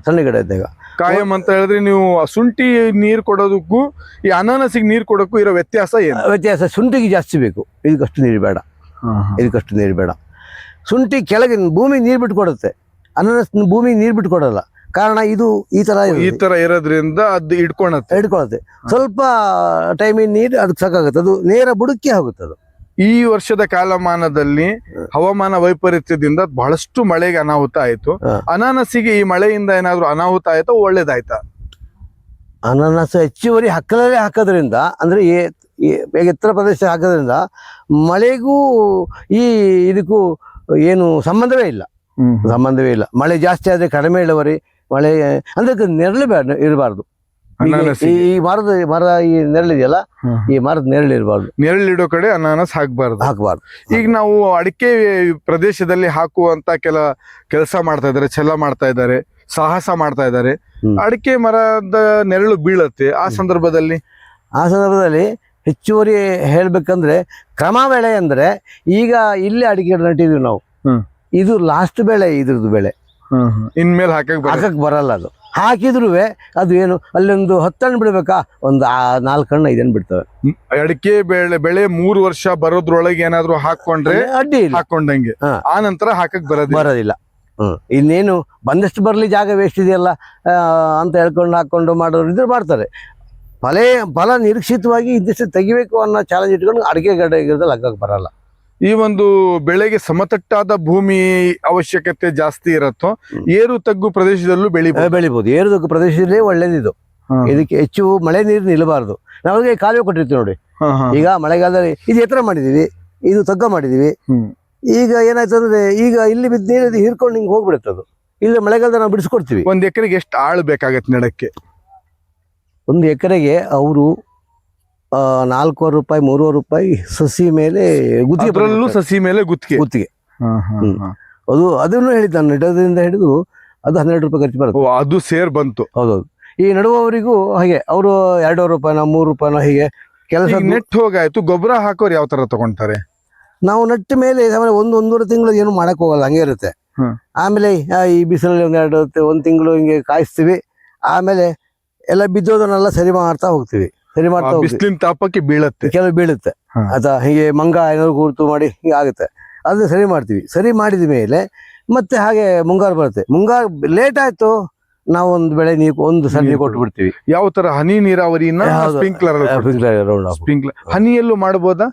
ಸಣ್ಣ ಗಿಡ ಇದ್ದಾಗ ಕಾಯಂ ಅಂತ ಹೇಳಿದ್ರೆ ನೀವು ಶುಂಠಿ ನೀರು ಕೊಡೋದಕ್ಕೂ ಈ ಅನಾನಸಿಗೆ ನೀರು ಕೊಡೋಕ್ಕೂ ಇರೋ ವ್ಯತ್ಯಾಸ ಏನು? ವ್ಯತ್ಯಾಸ ಶುಂಠಿಗೆ ಜಾಸ್ತಿ ಬೇಕು, ಇದಕ್ಕಷ್ಟು ನೀರು ಬೇಡ. ಶುಂಠಿ ಕೆಳಗೆ ಭೂಮಿಗೆ ನೀರು ಬಿಟ್ಟು ಕೊಡುತ್ತೆ, ಅನಾನಸ್ ಭೂಮಿಗೆ ನೀರು ಬಿಟ್ಟು ಕೊಡಲ್ಲ. ಕಾರಣ ಇದು ಈ ತರ ಇರೋದ್ರಿಂದ ಅದು ಹಿಡ್ಕೊಳತ್ತೆ. ಸ್ವಲ್ಪ ಟೈಮಿಗೆ ನೀರು ಅದಕ್ಕೆ ಸಾಕಾಗುತ್ತೆ. ಅದು ನೇರ ಬುಡಕ್ಕೆ ಹೋಗುತ್ತೆ. ಅದು ಈ ವರ್ಷದ ಕಾಲಮಾನದಲ್ಲಿ ಹವಾಮಾನ ವೈಪರೀತ್ಯದಿಂದ ಬಹಳಷ್ಟು ಮಳೆಗೆ ಅನಾಹುತ ಆಯ್ತು. ಅನಾನಸಿಗೆ ಈ ಮಳೆಯಿಂದ ಏನಾದ್ರು ಅನಾಹುತ ಆಯ್ತಾ, ಒಳ್ಳೇದಾಯ್ತಾ? ಅನಾನಸ್ ಹೆಚ್ಚುವರಿ ಹಕ್ಕಲಲ್ಲೇ ಹಾಕೋದ್ರಿಂದ, ಅಂದ್ರೆ ಎತ್ತರ ಪ್ರದೇಶ ಹಾಕೋದ್ರಿಂದ ಮಳೆಗೂ ಇದಕ್ಕೂ ಏನು ಸಂಬಂಧವೇ ಇಲ್ಲ. ಮಳೆ ಜಾಸ್ತಿ ಆದ್ರೆ ಕಡಿಮೆ ಇಳುವರಿ. ಮಳೆ ಅಂದ್ರೆ ನೆರಳು ಇರಬಾರ್ದು. ಈ ಮರ ಈ ನೆರಳಿದೆಯಲ್ಲ, ಈ ಮರದ ನೆರಳು ಇರಬಾರ್ದು. ನೆರಳಿಡೋ ಕಡೆ ಅನಾನಸ್ ಹಾಕಬಾರ್ದು. ಈಗ ನಾವು ಅಡಿಕೆ ಪ್ರದೇಶದಲ್ಲಿ ಹಾಕುವಂತ ಕೆಲಸ ಮಾಡ್ತಾ ಇದ್ದಾರೆ, ಛಲ ಮಾಡ್ತಾ ಇದ್ದಾರೆ, ಸಾಹಸ ಮಾಡ್ತಾ ಇದ್ದಾರೆ. ಅಡಿಕೆ ಮರದ ನೆರಳು ಬೀಳತ್ತೆ. ಆ ಸಂದರ್ಭದಲ್ಲಿ ಹೆಚ್ಚುವರಿ ಹೇಳ್ಬೇಕಂದ್ರೆ ಕ್ರಮ ಬೆಳೆ ಅಂದ್ರೆ, ಈಗ ಇಲ್ಲಿ ಅಡಿಕೆ ನಟ್ಟಿದ್ವಿ ನಾವು. ಇದು ಲಾಸ್ಟ್ ಬೆಳೆ, ಇದ್ರದ್ದು ಬೆಳೆ ಇನ್ಮೇಲೆ ಹಾಕಕ್ ಬರಲ್ಲ. ಅದು ಹಾಕಿದ್ರು ಅದು ಏನು ಅಲ್ಲೊಂದು 10 ಹಣ್ಣು ಬಿಡ್ಬೇಕಾ, ಒಂದು 4 ಹಣ್ಣು 5 ಹಣ್ಣು ಬಿಡ್ತವೆ. ಅಡಿಕೆ ಬೆಳೆ 3 ವರ್ಷ ಬರೋದ್ರೊಳಗೆ ಏನಾದ್ರು ಹಾಕೊಂಡ್ರೆ ಅಡ್ಡಿ ಹಾಕೊಂಡಂಗೆ. ಆ ನಂತರ ಹಾಕಕ್ ಬರೋದಿಲ್ಲ. ಇನ್ನೇನು ಬಂದಷ್ಟು ಬರಲಿ, ಜಾಗ ವೇಸ್ಟ್ ಇದೆಯಲ್ಲ ಅಂತ ಹೇಳ್ಕೊಂಡು ಹಾಕೊಂಡು ಮಾಡೋರು ಇದ್ರೆ ಮಾಡ್ತಾರೆ. ಫಲ ನಿರೀಕ್ಷಿತವಾಗಿ ಇದಿಷ್ಟು ತೆಗಿಬೇಕು ಅನ್ನೋ ಚಾಲೆಂಜ್ ಇಟ್ಕೊಂಡು ಅಡಿಕೆ ಗಡ್ಡೆ ಲೆಕ್ಕಕ್ಕೆ ಬರಲ್ಲ. ಈ ಒಂದು ಬೆಳೆಗೆ ಸಮತಟ್ಟಾದ ಭೂಮಿ ಅವಶ್ಯಕತೆ ಜಾಸ್ತಿ ಇರತ್ತೋ, ಏರು ತಗ್ಗು ಪ್ರದೇಶದಲ್ಲೂ ಬೆಳಿಬಹುದು. ಏರುದಕ್ಕೆ ಪ್ರದೇಶದಲ್ಲೇ ಒಳ್ಳೇದಿದು. ಇದಕ್ಕೆ ಹೆಚ್ಚು ಮಳೆ ನೀರು ನಿಲ್ಲಬಾರ್ದು. ನಾವಿಗೆ ಕಾಲುವೆ ಕೊಟ್ಟಿರ್ತೀವಿ ನೋಡಿ. ಈಗ ಮಳೆಗಾಲದಲ್ಲಿ ಇದು ಎತ್ತರ ಮಾಡಿದೀವಿ, ಇದು ತಗ್ಗ ಮಾಡಿದೀವಿ. ಈಗ ಏನಾಯ್ತು ಅಂದ್ರೆ ಈಗ ಇಲ್ಲಿ ಬಿದ್ದ ನೀರು ಹೀರ್ಕೊಂಡು ಹಿಂಗೆ ಹೋಗ್ಬಿಡುತ್ತೆ. ಅದು ಇಲ್ಲಿ ಮಳೆಗಾಲದಲ್ಲಿ ನಾವು ಬಿಡಿಸ್ಕೊಡ್ತೀವಿ. ಒಂದ್ ಎಕರೆಗೆ ಎಷ್ಟು ಆಳ್ ಬೇಕಾಗತ್ತೆ ನೆಡಕ್ಕೆ? ಒಂದು ಎಕರೆಗೆ ಅವರು 4,000 ರೂಪಾಯಿ 3,000 ರೂಪಾಯಿ ಸಸಿ ಮೇಲೆ ಗುತ್ತಿಗೆ, ಸಸಿ ಮೇಲೆ ಗುತ್ತಿಗೆ. ಅದನ್ನು ಹೇಳಿದ್ದು ನಾನು ನೆಡೋದ್ರಿಂದ ಹಿಡಿದು ಅದು 12 ರೂಪಾಯಿ ಖರ್ಚು ಬರುತ್ತೆ. ಅದು ಸೇರ್ ಬಂತು. ಹೌದೌದು. ಈ ನಡುವವರಿಗೂ ಹಾಗೆ ಅವರು 2,000 ರೂಪಾಯಿನ 3 ರೂಪಾಯಿನ ಹೀಗೆ ಕೆಲಸ. ನೆಟ್ ಹೋಗಾಯ್ತು. ಗೊಬ್ಬರ ಹಾಕೋರು ಯಾವ ತರ ತಗೊಂತಾರೆ? ನಾವು ನಟ್ಟ ಮೇಲೆ ಒಂದೂವರೆ ತಿಂಗಳು ಏನು ಮಾಡಕ್ ಹೋಗಲ್ಲ, ಹಂಗೆ ಇರುತ್ತೆ. ಆಮೇಲೆ ಈ ಬಿಸಿಲಲ್ಲಿ 1 ತಿಂಗಳು ಹಿಂಗೆ ಕಾಯಿಸ್ತೀವಿ. ಆಮೇಲೆ ಎಲ್ಲ ಬಿದ್ದೋದನ್ನೆಲ್ಲ ಸರಿ ಮಾಡ್ತಾ ಹೋಗ್ತೀವಿ. ಬಿಸಿಲಿನ ತಾಪಕ್ಕೆ ಬೀಳತ್ತೆ, ಕೆಲವು ಬೀಳುತ್ತೆ. ಅಥವಾ ಹೀಗೆ ಮಂಗ ಏನಾದ್ರು ಗುರುತು ಮಾಡಿ ಹಿಂಗೆ ಆಗುತ್ತೆ. ಅದನ್ನ ಸರಿ ಮಾಡ್ತೀವಿ. ಸರಿ ಮಾಡಿದ ಮೇಲೆ ಮತ್ತೆ ಹಾಗೆ ಮುಂಗಾರು ಬರುತ್ತೆ. ಮುಂಗಾರು ಲೇಟ್ ಆಯ್ತು, ನಾವು ಒಂದು ಬೆಳೆ ಒಂದು ಸರಿ ಕೊಟ್ಟು ಬಿಡ್ತೀವಿ. ಯಾವ ತರ? ಹನಿ ನೀರಾವರಿನ ಸ್ಪ್ರಿಂಕ್ಲರ್? ಹನಿಯಲ್ಲೂ ಮಾಡಬಹುದಾ?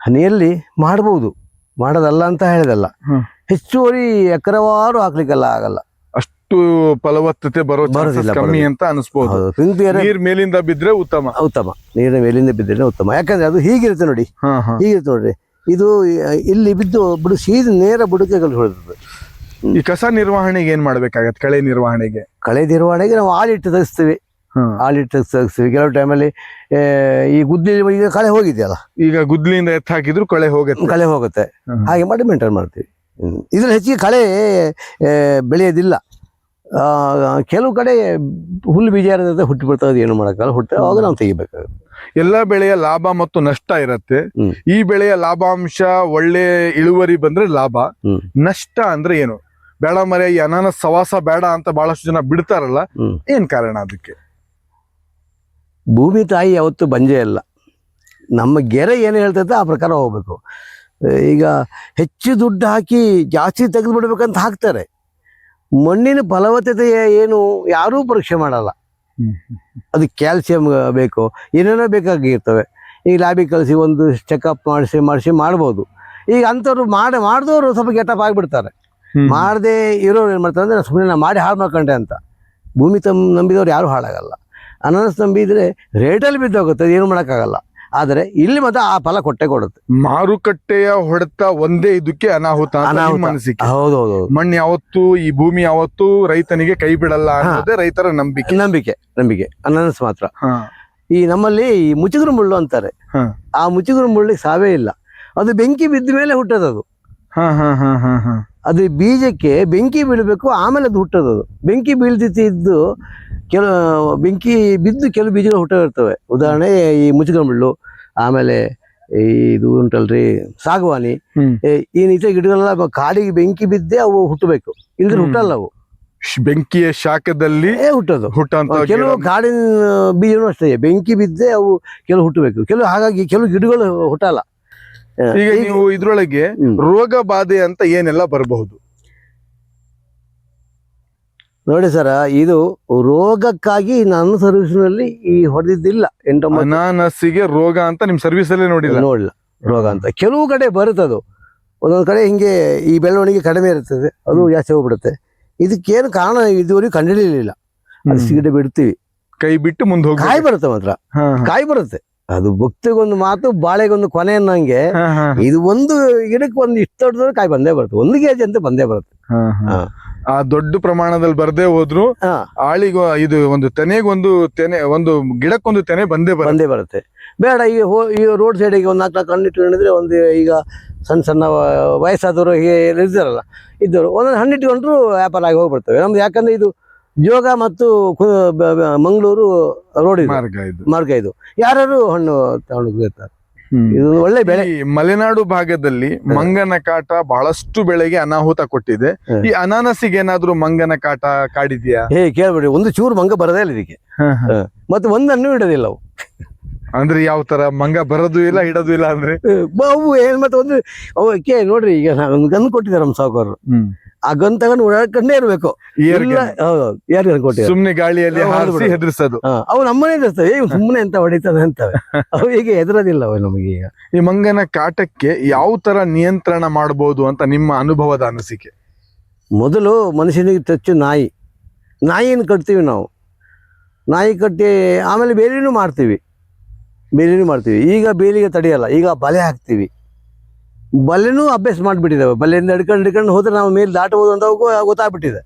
ಹನಿಯಲ್ಲಿ ಮಾಡಬಹುದು, ಮಾಡೋದಲ್ಲ ಅಂತ ಹೇಳಿದಲ್ಲ. ಹೆಚ್ಚುವರಿ ಎಕರೆವಾರು ಹಾಕ್ಲಿಕ್ಕೆಲ್ಲ ಆಗಲ್ಲ. ಅಷ್ಟು ಫಲವತ್ತತೆ ಬರೋದಿಲ್ಲ, ಕಮ್ಮಿ ಅಂತ ಅನಿಸ್ಬೋದು. ನೀರ್ ಮೇಲಿಂದ ಬಿದ್ರೆ ಉತ್ತಮ. ನೀರಿನ ಮೇಲಿಂದ ಬಿದ್ದರೆ ಉತ್ತಮ. ಯಾಕಂದ್ರೆ ಅದು ಹೀಗಿರುತ್ತೆ ನೋಡಿ, ಹೀಗಿರುತ್ತೆ ನೋಡ್ರಿ. ಇದು ಇಲ್ಲಿ ಬಿದ್ದು ಸೀದ ನೇರ ಬುಡಕೆ ಹೊಡೆದ. ಈ ಕಸ ನಿರ್ವಹಣೆಗೆ ಏನ್ ಮಾಡ್ಬೇಕಾಗತ್ತೆ? ಕಳೆ ನಿರ್ವಹಣೆಗೆ ನಾವು ಆಳಿಟ್ಟು ತೆಗಿಸ್ತೀವಿ. ಕೆಲವು ಟೈಮಲ್ಲಿ ಈ ಗುದ್ಲಿ ಈಗ ಕಳೆ ಹೋಗಿದೆಯಲ್ಲ, ಈಗ ಗುದ್ಲಿಯಿಂದ ಎತ್ತ ಹಾಕಿದ್ರು ಕಳೆ ಹೋಗುತ್ತೆ. ಹಾಗೆ ಮಾಡಿ ಮೇಂಟೈನ್ ಮಾಡ್ತೀವಿ. ಇದ್ರಲ್ಲಿ ಹೆಚ್ಚಿಗೆ ಕಳೆ ಬೆಳೆಯೋದಿಲ್ಲ. ಕೆಲವು ಕಡೆ ಹುಲ್ಲು ಬೀಜ ಇರೋದ್ರಿಂದ ಹುಟ್ಟಿ ಬಿಡ್ತದೆ, ಏನು ಮಾಡೋಕ್ಕಾಗಲ್ಲ. ಅವಾಗ ನಾವು ತೆಗಿಬೇಕಾಗುತ್ತೆ. ಎಲ್ಲ ಬೆಳೆಯ ಲಾಭ ಮತ್ತು ನಷ್ಟ ಇರತ್ತೆ. ಈ ಬೆಳೆಯ ಲಾಭಾಂಶ ಒಳ್ಳೆ ಇಳುವರಿ ಬಂದ್ರೆ ಲಾಭ, ನಷ್ಟ ಅಂದ್ರೆ ಏನು? ಬೇಡ ಮರೆ, ಈ ಅನಾನಸ್ ಸವಾಸ ಬೇಡ ಅಂತ ಬಹಳಷ್ಟು ಜನ ಬಿಡ್ತಾರಲ್ಲ, ಏನ್ ಕಾರಣ ಅದಕ್ಕೆ? ಭೂಮಿ ತಾಯಿ ಯಾವತ್ತು ಬಂಜೆ ಅಲ್ಲ. ನಮ್ಮ ಗೆರೆ ಏನು ಹೇಳ್ತೈತೆ ಆ ಪ್ರಕಾರ ಹೋಗ್ಬೇಕು. ಈಗ ಹೆಚ್ಚು ದುಡ್ಡು ಹಾಕಿ ಜಾಸ್ತಿ ತೆಗೆದು ಬಿಡ್ಬೇಕಂತ ಹಾಕ್ತಾರೆ. ಮಣ್ಣಿನ ಫಲವತ್ತತೆ ಏನು ಯಾರೂ ಪರೀಕ್ಷೆ ಮಾಡಲ್ಲ. ಅದು ಕ್ಯಾಲ್ಸಿಯಂ ಬೇಕು, ಏನೇನೋ ಬೇಕಾಗಿರ್ತವೆ. ಈಗ ಲ್ಯಾಬಿಗೆ ಕಳಿಸಿ ಒಂದು ಚೆಕಪ್ ಮಾಡಿಸಿ ಮಾಡ್ಬೋದು. ಈಗ ಅಂಥವ್ರು ಮಾಡಿದವರು ಸ್ವಲ್ಪ ಗೆಟಪ್ ಆಗಿಬಿಡ್ತಾರೆ. ಮಾಡದೆ ಇರೋರು ಏನು ಮಾಡ್ತಾರೆ ಅಂದರೆ ಸುಮ್ಮನೆ ನಾನು ಮಾಡಿ ಹಾಳು ಮಾಡ್ಕೊಂಡೆ ಅಂತ. ಭೂಮಿ ನಂಬಿದವ್ರು ಯಾರು ಹಾಳಾಗಲ್ಲ. ಅನಾನಸ್ ನಂಬಿದ್ರೆ ರೇಟಲ್ಲಿ ಬಿದ್ದೋಗುತ್ತೆ, ಏನು ಮಾಡೋಕ್ಕಾಗಲ್ಲ. ಆದರೆ ಇಲ್ಲಿ ಮಾತ್ರ ಆ ಫಲ ಕೊಡುತ್ತೆ. ಮಾರುಕಟ್ಟೆಯ ಹೊಡೆತ ಒಂದೇ ಇದಕ್ಕೆ ಅನಾಹುತ. ಹೌದೌದು. ಮಣ್ಣು ಯಾವತ್ತು, ಈ ಭೂಮಿ ಯಾವತ್ತು ರೈತನಿಗೆ ಕೈ ಬಿಡಲ್ಲ ಅನ್ನೋದೇ ರೈತರ ನಂಬಿಕೆ. ಅನಾನಸ್ ಮಾತ್ರ. ಈ ನಮ್ಮಲ್ಲಿ ಈ ಮುಚ್ಚುಗುರು ಮುಳ್ಳು ಅಂತಾರೆ. ಆ ಮುಚ್ಚುಗುರು ಮುಳ್ಳಿಗೆ ಸಾವೇ ಇಲ್ಲ. ಅದು ಬೆಂಕಿ ಬಿದ್ದ ಮೇಲೆ ಹುಟ್ಟೋದು. ಅದು ಬೀಜಕ್ಕೆ ಬೆಂಕಿ ಬೀಳಬೇಕು, ಆಮೇಲೆ ಅದು ಹುಟ್ಟೋದು. ಬೆಂಕಿ ಬೀಳ್ದಿದ್ದು ಬೆಂಕಿ ಬಿದ್ದು ಕೆಲವು ಬೀಜಗಳು ಹುಟ್ಟಿರ್ತವೆ. ಉದಾಹರಣೆ ಈ ಮುಚ್ಚುಗುರು ಮುಳ್ಳು, ಆಮೇಲೆ ಇದು ಉಂಟಲ್ರಿ ಸಾಗವಾನಿ, ಈ ನೀತಿ ಗಿಡಗಳೆಲ್ಲ ಕಾಡಿಗೆ ಬೆಂಕಿ ಬಿದ್ದೆ ಅವು ಹುಟ್ಟಬೇಕು, ಇಲ್ದ್ರೆ ಹುಟ್ಟಲ್ಲ ಅವು. ಬೆಂಕಿಯ ಶಾಖದಲ್ಲಿ ಹುಟ್ಟೋದು. ಕೆಲವು ಕಾಡಿನ ಬೀಜನೂ ಅಷ್ಟೇ, ಬೆಂಕಿ ಬಿದ್ದೆ ಅವು ಕೆಲವು ಹುಟ್ಟಬೇಕು. ಹಾಗಾಗಿ ಕೆಲವು ಗಿಡಗಳು ಹುಟ್ಟಲ್ಲ. ಈಗ ನೀವು ಇದ್ರೊಳಗೆ ರೋಗ ಬಾಧೆ ಅಂತ ಏನೆಲ್ಲ ಬರಬಹುದು ನೋಡಿ ಸರ? ಇದು ರೋಗಕ್ಕಾಗಿ ನನ್ನ ಸರ್ವಿಸ್ನಲ್ಲಿ ಈ ಹೊಡೆದಿದ್ದಿಲ್ಲ. ಅನಾನಸ್ಸಿಗೆ ರೋಗ ಅಂತ ನಿಮ್ ಸರ್ವಿಸ್ ಅಲ್ಲೇ ನೋಡಿಲ್ಲ ರೋಗ ಅಂತ. ಕೆಲವು ಕಡೆ ಬರುತ್ತದು, ಒಂದೊಂದು ಕಡೆ ಹಿಂಗೆ ಈ ಬೆಳವಣಿಗೆ ಕಡಿಮೆ ಇರ್ತದೆ, ಅದು ಜಾಸ್ತಿ ಹೋಗ್ಬಿಡುತ್ತೆ. ಇದಕ್ಕೇನು ಕಾರಣ ಇದುವರೆಗೂ ಕಂಡುಹಿಡಿಯಲಿಲ್ಲ. ಅದು ಸಿಗಡೆ ಬಿಡ್ತೀವಿ, ಕೈ ಬಿಟ್ಟು ಮುಂದೆ ಹೋಗಿ ಕಾಯಿ ಬರುತ್ತೆ. ಮಾತ್ರ ಕಾಯಿ ಬರುತ್ತೆ. ಅದು ಭಕ್ತಿಗೊಂದು ಮಾತು, ಬಾಳೆಗೊಂದು ಕೊನೆ ಅನ್ನಂಗೆ ಇದು ಒಂದು ಗಿಡಕ್ಕೆ ಒಂದು ಇಷ್ಟು ದೊಡ್ಡದ್ರೆ ಕಾಯಿ ಬಂದೇ ಬರುತ್ತೆ. 1 kg ಅಂತ ಬಂದೇ ಬರುತ್ತೆ. ಆ ದೊಡ್ಡ ಪ್ರಮಾಣದಲ್ಲಿ ಬರ್ದೇ ಹೋದ್ರು ಆಳಿಗೂ ಇದು ಒಂದು ಒಂದು ಗಿಡಕ್ಕೊಂದು ತೆನೆ ಬಂದೇ ಬರುತ್ತೆ. ಬೇಡ ಈಗ ರೋಡ್ ಸೈಡಿಗೆ ಒಂದು 4 ಹಣ್ಣು ಇಟ್ಕೊಂಡಿದ್ರೆ, ಒಂದು ಈಗ ಸಣ್ಣ ವಯಸ್ಸಾದವರು ಹೀಗೆ ಇರ್ತಾರಲ್ಲ, ಇದ್ದವರು ಒಂದೊಂದು ಹಣ್ಣು ಇಟ್ಕೊಂಡ್ರು ವ್ಯಾಪಾರ ಆಗಿ ಹೋಗ್ಬಿಡ್ತವೆ ನಮ್ದು. ಯಾಕಂದ್ರೆ ಇದು ಜೋಗ ಮತ್ತು ಮಂಗಳೂರು ರೋಡ್ ಮಾರ್ಗ ಇದು. ಯಾರು ಹಣ್ಣು ತಗೊಂಡಿರ್ತಾರೆ. ಇದು ಒಳ್ಳೆ ಬೆಳೆ. ಮಲೆನಾಡು ಭಾಗದಲ್ಲಿ ಮಂಗನ ಕಾಟ ಬಹಳಷ್ಟು ಬೆಳೆಗೆ ಅನಾಹುತ ಕೊಟ್ಟಿದೆ. ಈ ಅನಾನಸಿಗೆ ಏನಾದ್ರು ಮಂಗನ ಕಾಟ ಕಾಡಿದ್ಯಾ? ಕೇಳ್ಬೇಡಿ, ಒಂದು ಚೂರು ಮಂಗ ಬರದೇ ಇಲ್ಲ ಇದಕ್ಕೆ. ಮತ್ತೆ ಒಂದು ಹಣ್ಣು ಇಡೋದಿಲ್ಲ ಅವು. ಅಂದ್ರೆ ಯಾವ ತರ ಮಂಗ ಬರೋದು ಇಲ್ಲ ಇಡೋದು ಇಲ್ಲ ಅಂದ್ರೆ ಅವು ಏನ್ ಮತ್ತೆ ಒಂದು ಅವಕ್ಕೆ ನೋಡ್ರಿ, ಈಗ ಗನ್ ಕೊಟ್ಟಿದ್ದಾರೆ ನಮ್ಮ ಸಾವುಕಾರರು. ಆ ಗನ್ ತಗೊಂಡು ಓಡಾಡ್ಕೊಂಡೇ ಇರ್ಬೇಕು. ಯಾರು ಕೊಟ್ಟಿದ್ದಾರೆ ಸುಮ್ನೆ ಗಾಳಿಯಲ್ಲಿ ಹೌದು ಹಾರಿಸಿ ಬಿಡು. ಹೆದರ್ಸೋದು. ಅವು ನಮ್ಮನೆ ಎದುರಿಸ್ತವೆ, ಸುಮ್ಮನೆ ಎಂತ ಹೊಡಿತದೆ ಅಂತವೆ. ಅವು ಈಗ ಎದುರೋದಿಲ್ಲ ಅವು ನಮಗೆ ಈಗ. ಈ ಮಂಗನ ಕಾಟಕ್ಕೆ ಯಾವ ತರ ನಿಯಂತ್ರಣ ಮಾಡಬಹುದು ಅಂತ ನಿಮ್ಮ ಅನುಭವದ ಅನಿಸಿಕೆ? ಮೊದಲು ಮನುಷ್ಯನಿಗೆ ಟಚ್ಚು ನಾಯಿಯನ್ನು ಕಟ್ತೀವಿ ನಾವು. ನಾಯಿ ಕಟ್ಟಿ ಆಮೇಲೆ ಬೇಲಿನೂ ಮಾಡ್ತೀವಿ. ಈಗ ಬೇಲಿಗೆ ತಡೆಯಲ್ಲ, ಈಗ ಬಲೆ ಹಾಕ್ತೀವಿ. ಬಲೆನೂ ಅಭ್ಯಾಸ ಮಾಡಿಬಿಟ್ಟಿದ್ದಾವೆ. ಬಲೆಯಿಂದ ಹಿಡ್ಕೊಂಡು ಹೋದ್ರೆ ನಾವು ಮೇಲೆ ದಾಟಬಹುದು ಅಂತ ಗೊತ್ತಾಗ್ಬಿಟ್ಟಿದೆ.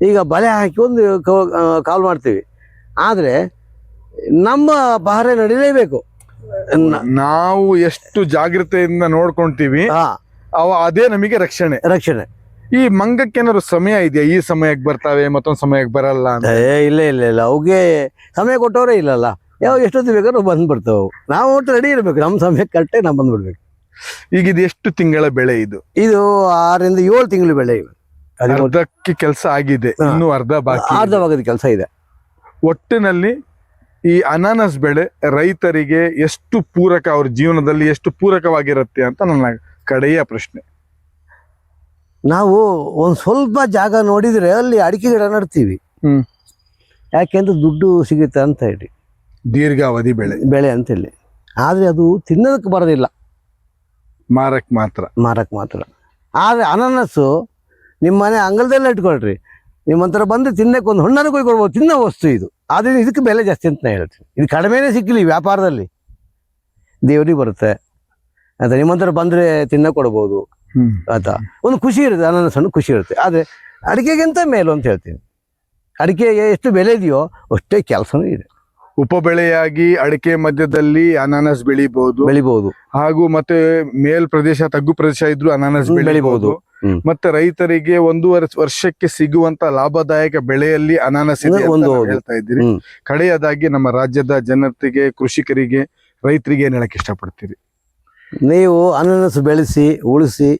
ಈಗ ಬಲೆ ಹಾಕಿ ಒಂದು ಕಾಲ್ ಮಾಡ್ತೀವಿ. ಆದರೆ ನಮ್ಮ ಪಹರೆ ನಡೀಲೇಬೇಕು. ನಾವು ಎಷ್ಟು ಜಾಗ್ರತೆಯಿಂದ ನೋಡ್ಕೊಂತೀವಿ ಅದೇ ನಮಗೆ ರಕ್ಷಣೆ. ಈ ಮಂಗಕ್ಕೇನಾದ್ರು ಸಮಯ ಇದೆಯಾ? ಈ ಸಮಯಕ್ಕೆ ಬರ್ತಾವೆ, ಮತ್ತೊಂದು ಸಮಯಕ್ಕೆ ಬರಲ್ಲ ಅಂತ? ಇಲ್ಲ ಅವಕ್ಕೆ ಸಮಯ ಕೊಟ್ಟವರೇ ಇಲ್ಲಲ್ಲ. ಯಾವಾಗ ಎಷ್ಟೊತ್ತು ಬೇಕಾದ್ರೂ ಬಂದ್ಬಿಡ್ತಾವೆ. ನಾವು ಒಟ್ಟು ರೆಡಿ ಇರಬೇಕು, ನಮ್ಮ ಸಮಯಕ್ಕೆ ಕರೆಕ್ಟಾಗಿ ನಾವು ಬಂದ್ಬಿಡ್ಬೇಕು. ಈಗ ಇದು ಎಷ್ಟು ತಿಂಗಳ ಬೆಳೆ? ಇದು 6 ರಿಂದ 7 ತಿಂಗಳು ಬೆಳೆ. ಅರ್ಧಕ್ಕೆ ಕೆಲಸ ಆಗಿದೆ, ಇನ್ನೂ ಅರ್ಧ ಭಾಗದ ಕೆಲಸ ಇದೆ. ಒಟ್ಟಿನಲ್ಲಿ ಈ ಅನಾನಸ್ ಬೆಳೆ ರೈತರಿಗೆ ಎಷ್ಟು ಪೂರಕ, ಅವ್ರ ಜೀವನದಲ್ಲಿ ಎಷ್ಟು ಪೂರಕವಾಗಿರುತ್ತೆ ಅಂತ ನನ್ನ ಕಡೆಯ ಪ್ರಶ್ನೆ. ನಾವು ಒಂದು ಸ್ವಲ್ಪ ಜಾಗ ನೋಡಿದ್ರೆ ಅಲ್ಲಿ ಅಡಿಕೆ ಗಿಡ ನಡ್ತೀವಿ. ಯಾಕೆಂದ್ರೆ ದುಡ್ಡು ಸಿಗುತ್ತೆ ಅಂತ ಹೇಳಿ, ದೀರ್ಘಾವಧಿ ಬೆಳೆ ಅಂತೇಳಿ. ಆದರೆ ಅದು ತಿನ್ನೋದಕ್ಕೆ ಬರೋದಿಲ್ಲ, ಮಾರಕ್ ಮಾತ್ರ. ಆದರೆ ಅನಾನಸ್ಸು ನಿಮ್ಮ ಮನೆ ಅಂಗಳದಲ್ಲೇ ಇಟ್ಕೊಳ್ರಿ, ನಿಮ್ಮಂತರ ಬಂದು ತಿನ್ನಕ್ಕೆ ಒಂದು ಹಣ್ಣನ್ನು ಕೊಯ್ಕೊಳ್ಬೋದು, ತಿನ್ನೋ ವಸ್ತು ಇದು. ಆದರೆ ಇದಕ್ಕೆ ಬೆಲೆ ಜಾಸ್ತಿ ಅಂತ ನಾನು ಹೇಳ್ತೀನಿ. ಇದು ಕಡಿಮೆನೇ ಸಿಕ್ಕಲಿ ವ್ಯಾಪಾರದಲ್ಲಿ, ದೇವರಿಗೆ ಬರುತ್ತೆ ಅಂತ. ನಿಮ್ಮಂತರ ಬಂದರೆ ತಿನ್ನಕ್ಕೆ ಕೊಡ್ಬೋದು ಆತ. ಒಂದು ಖುಷಿ ಇರುತ್ತೆ, ಅನಾನಸ್ ಹಣ್ಣು ಖುಷಿ ಇರುತ್ತೆ. ಆದರೆ ಅಡಿಕೆಗಿಂತ ಮೇಲು ಅಂತ ಹೇಳ್ತೀನಿ. ಅಡಿಕೆಗೆ ಎಷ್ಟು ಬೆಲೆ ಇದೆಯೋ ಅಷ್ಟೇ ಕೆಲಸನೂ ಇದೆ. ಉಪಬೆಳೆಯಾಗಿ ಅಡಿಕೆ ಮಧ್ಯದಲ್ಲಿ ಅನಾನಸ್ ಬೆಳಿಬಹುದು, ಹಾಗೂ ಮತ್ತೆ ಮೇಲ್ ಪ್ರದೇಶ, ತಗ್ಗು ಪ್ರದೇಶ ಇದ್ರೂ ಅನಾನಸ್ ಬೆಳಿಬಹುದು. ಮತ್ತೆ ರೈತರಿಗೆ 1 ವರ್ಷಕ್ಕೆ ಸಿಗುವಂತ ಲಾಭದಾಯಕ ಬೆಳೆಯಲ್ಲಿ ಅನಾನಸ್ ಇದೆ ಅಂತ ಹೇಳ್ತಾ ಇದ್ದೀರಿ. ಕಡೆಯದಾಗಿ ನಮ್ಮ ರಾಜ್ಯದ ಜನತೆಗೆ, ಕೃಷಿಕರಿಗೆ, ರೈತರಿಗೆ ಏನ್ ಹೇಳಕ್ ಇಷ್ಟಪಡ್ತೀರಿ? ನೀವು ಅನಾನಸ್ ಬೆಳೆಸಿ ಉಳಿಸಿ,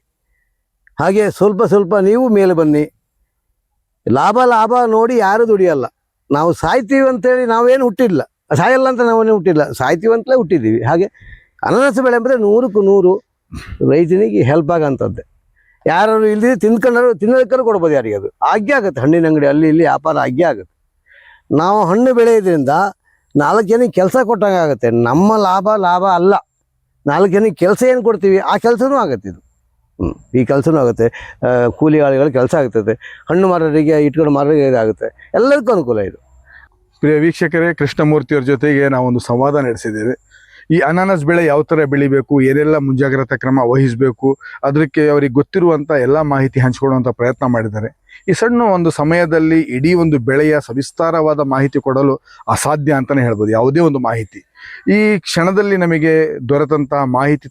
ಹಾಗೆ ಸ್ವಲ್ಪ ನೀವು ಮೇಲೆ ಬನ್ನಿ. ಲಾಭ ನೋಡಿ ಯಾರು ದುಡಿಯಲ್ಲ. ನಾವು ಸಾಯ್ತೀವಿ ಅಂತೇಳಿ ನಾವೇನು ಹುಟ್ಟಿಲ್ಲ, ಸಾಯಲ್ಲ ಅಂತ ನಾವೇನು ಹುಟ್ಟಿಲ್ಲ, ಸಾಯ್ತೀವಿ ಅಂತಲೇ ಹುಟ್ಟಿದ್ದೀವಿ. ಹಾಗೆ ಅನಾನಸ್ ಬೆಳೆ ಅಂದರೆ 100ಕ್ಕೆ 100 ರೈತನಿಗೆ ಹೆಲ್ಪ್ ಆಗೋಂಥದ್ದೇ. ಯಾರು ಇಲ್ಲಿ ತಿನ್ನೋದಕ್ಕಾದ್ರೂ ಕೊಡ್ಬೋದು ಯಾರಿಗೆ. ಅದು ಆಜ್ಞೆ ಆಗುತ್ತೆ. ಹಣ್ಣಿನ ಅಂಗಡಿ ಅಲ್ಲಿ ಇಲ್ಲಿ ವ್ಯಾಪಾರ ಆಜ್ಞೆ ಆಗುತ್ತೆ. ನಾವು ಹಣ್ಣು ಬೆಳೆಯೋದ್ರಿಂದ 4 ಜನಕ್ಕೆ ಕೆಲಸ ಕೊಟ್ಟಂಗೆ ಆಗುತ್ತೆ. ನಮ್ಮ ಲಾಭ ಅಲ್ಲ, 4 ಜನಕ್ಕೆ ಕೆಲಸ ಏನು ಕೊಡ್ತೀವಿ ಆ ಕೆಲಸನೂ ಆಗುತ್ತೆ. ಇದು ಈ ಕೆಲಸನೂ ಆಗುತ್ತೆ. ಕೂಲಿ ಆಳುಗಳ ಕೆಲಸ ಆಗ್ತದೆ, ಹಣ್ಣು ಮಾರೋರಿಗೆ, ಇಟ್ಕೊಂಡು ಮಾರೋರಿಗೆ ಇದಾಗುತ್ತೆ. ಎಲ್ಲದಕ್ಕೂ ಅನುಕೂಲ ಇದು. ಪ್ರಿಯ ವೀಕ್ಷಕರೇ, ಕೃಷ್ಣಮೂರ್ತಿಯವ್ರ ಜೊತೆಗೆ ನಾವೊಂದು ಸಂವಾದ ನಡೆಸಿದ್ದೇವೆ. ಈ ಅನಾನಸ್ ಬೆಳೆ ಯಾವ ಥರ ಬೆಳಿಬೇಕು, ಏನೆಲ್ಲ ಮುಂಜಾಗ್ರತಾ ಕ್ರಮ ವಹಿಸಬೇಕು, ಅದಕ್ಕೆ ಅವ್ರಿಗೆ ಗೊತ್ತಿರುವಂಥ ಎಲ್ಲ ಮಾಹಿತಿ ಹಂಚಿಕೊಡುವಂಥ ಪ್ರಯತ್ನ ಮಾಡಿದ್ದಾರೆ. ಈ ಸಣ್ಣ ಒಂದು ಸಮಯದಲ್ಲಿ ಇಡೀ ಒಂದು ಬೆಳೆಯ ಸವಿಸ್ತಾರವಾದ ಮಾಹಿತಿ ಕೊಡಲು ಅಸಾಧ್ಯ ಅಂತಲೇ ಹೇಳ್ಬೋದು, ಯಾವುದೇ ಒಂದು ಮಾಹಿತಿ. ಈ ಕ್ಷಣದಲ್ಲಿ ನಮಗೆ ದೊರೆತಂಥ ಮಾಹಿತಿ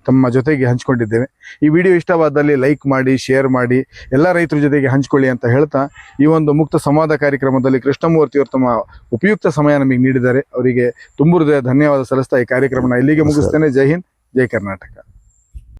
ತಮ್ಮ ಜೊತೆಗೆ ಹಂಚಿಕೊಂಡಿದ್ದೇವೆ. ಈ ವಿಡಿಯೋ ಇಷ್ಟವಾದಲ್ಲಿ ಲೈಕ್ ಮಾಡಿ, ಶೇರ್ ಮಾಡಿ, ಎಲ್ಲ ರೈತರ ಜೊತೆಗೆ ಹಂಚಿಕೊಳ್ಳಿ ಅಂತ ಹೇಳ್ತಾ, ಈ ಒಂದು ಮುಕ್ತ ಸಂವಾದ ಕಾರ್ಯಕ್ರಮದಲ್ಲಿ ಕೃಷ್ಣಮೂರ್ತಿಯವರು ತಮ್ಮ ಉಪಯುಕ್ತ ಸಮಯ ನಮಗೆ ನೀಡಿದ್ದಾರೆ. ಅವರಿಗೆ ತುಂಬ ಹೃದಯ ಧನ್ಯವಾದ ಸಲ್ಲಿಸ್ತಾ ಈ ಕಾರ್ಯಕ್ರಮನ ಇಲ್ಲಿಗೆ ಮುಗಿಸ್ತೇನೆ. ಜೈ ಹಿಂದ್, ಜೈ ಕರ್ನಾಟಕ.